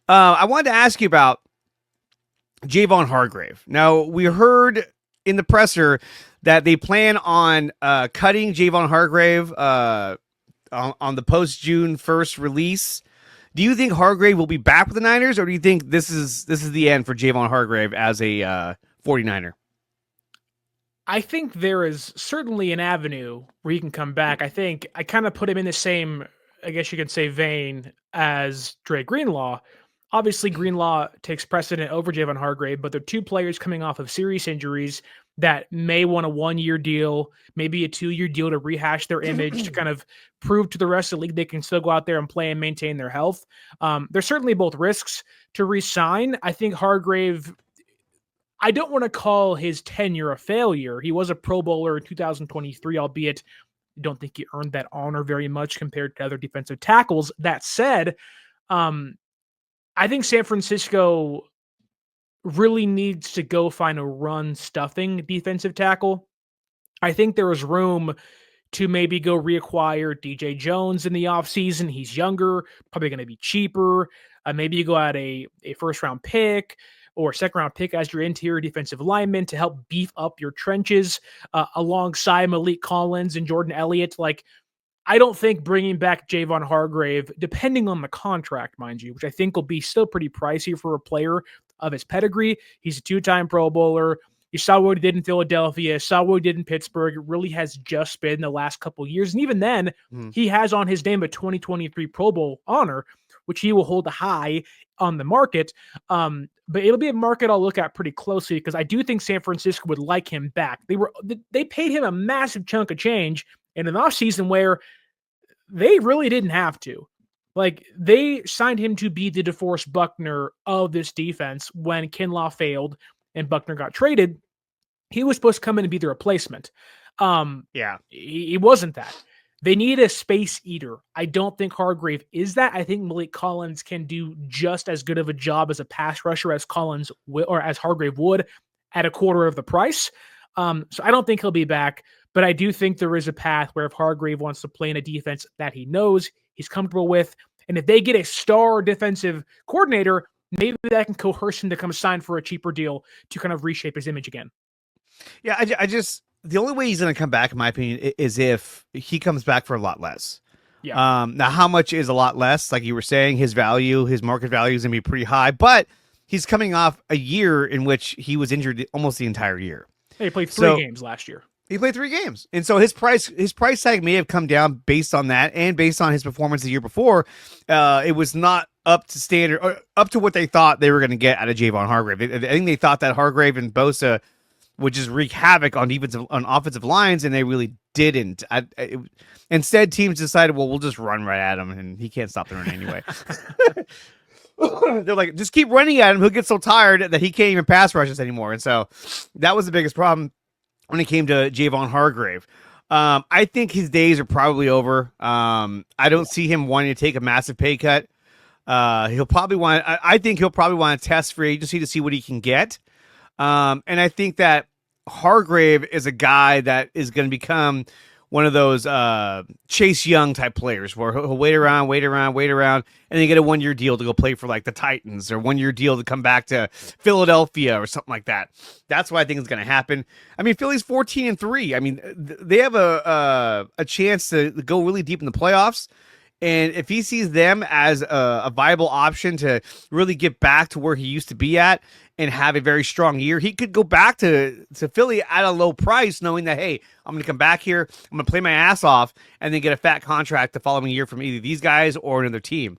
I wanted to ask you about Javon Hargrave. Now, we heard in the presser that they plan on cutting Javon Hargrave on the post-June 1st release. Do you think Hargrave will be back with the Niners, or do you think this is the end for Javon Hargrave as a 49er? I think there is certainly an avenue where he can come back. I think I kind of put him in the same, I guess you could say, vein as Dre Greenlaw. Obviously, Greenlaw takes precedent over Javon Hargrave, but they're two players coming off of serious injuries that may want a 1-year deal, maybe a 2-year deal to rehash their image, to kind of prove to the rest of the league they can still go out there and play and maintain their health. There's certainly both risks to re-sign. I think Hargrave, I don't want to call his tenure a failure. He was a Pro Bowler in 2023, albeit I don't think he earned that honor very much compared to other defensive tackles. That said, I think San Francisco really needs to go find a run stuffing defensive tackle. I think there is room to maybe go reacquire DJ Jones in the offseason. He's younger, probably going to be cheaper. Maybe you go out a first round pick or second round pick as your interior defensive lineman to help beef up your trenches alongside Malik Collins and Jordan Elliott. Like, I don't think bringing back Javon Hargrave, depending on the contract, mind you, which I think will be still pretty pricey for a player of his pedigree. He's a 2-time Pro Bowler. You saw what he did in Philadelphia, saw what he did in Pittsburgh. It really has just been the last couple of years. And even then, he has on his name a 2023 Pro Bowl honor, which he will hold high on the market. But it'll be a market I'll look at pretty closely because I do think San Francisco would like him back. They paid him a massive chunk of change in an offseason where they really didn't have to. Like, they signed him to be the DeForest Buckner of this defense when Kinlaw failed and Buckner got traded. He was supposed to come in and be the replacement. He wasn't that. They need a space eater. I don't think Hargrave is that. I think Malik Collins can do just as good of a job as a pass rusher as as Hargrave would at a quarter of the price. So I don't think he'll be back, but I do think there is a path where if Hargrave wants to play in a defense that he knows, he's comfortable with, and if they get a star defensive coordinator, maybe that can coerce him to come sign for a cheaper deal to kind of reshape his image again. Yeah, I just, the only way he's going to come back, in my opinion, is if he comes back for a lot less. Yeah. Now, how much is a lot less? Like you were saying, his market value is going to be pretty high, but he's coming off a year in which he was injured almost the entire year. He played 3 games last year. He played 3 games. And so his price tag may have come down based on that and based on his performance the year before. It was not up to standard or up to what they thought they were going to get out of Javon Hargrave. I think they thought that Hargrave and Bosa would just wreak havoc on offensive lines, and they really didn't. Instead, teams decided, well, we'll just run right at him, and he can't stop the run anyway. They're like, just keep running at him. He'll get so tired that he can't even pass rush us anymore. And so that was the biggest problem when it came to Javon Hargrave. I think his days are probably over. I don't see him wanting to take a massive pay cut. He'll probably want. I think he'll probably want to test free agency to see what he can get. And I think that Hargrave is a guy that is going to become one of those Chase Young type players where he'll wait around, and then get a 1-year deal to go play for like the Titans, or 1-year deal to come back to Philadelphia or something like that. That's what I think is going to happen. I mean, Philly's 14-3. I mean, they have a chance to go really deep in the playoffs. And if he sees them as a viable option to really get back to where he used to be at and have a very strong year, he could go back to Philly at a low price, knowing that, hey, I'm going to come back here, I'm going to play my ass off, and then get a fat contract the following year from either these guys or another team.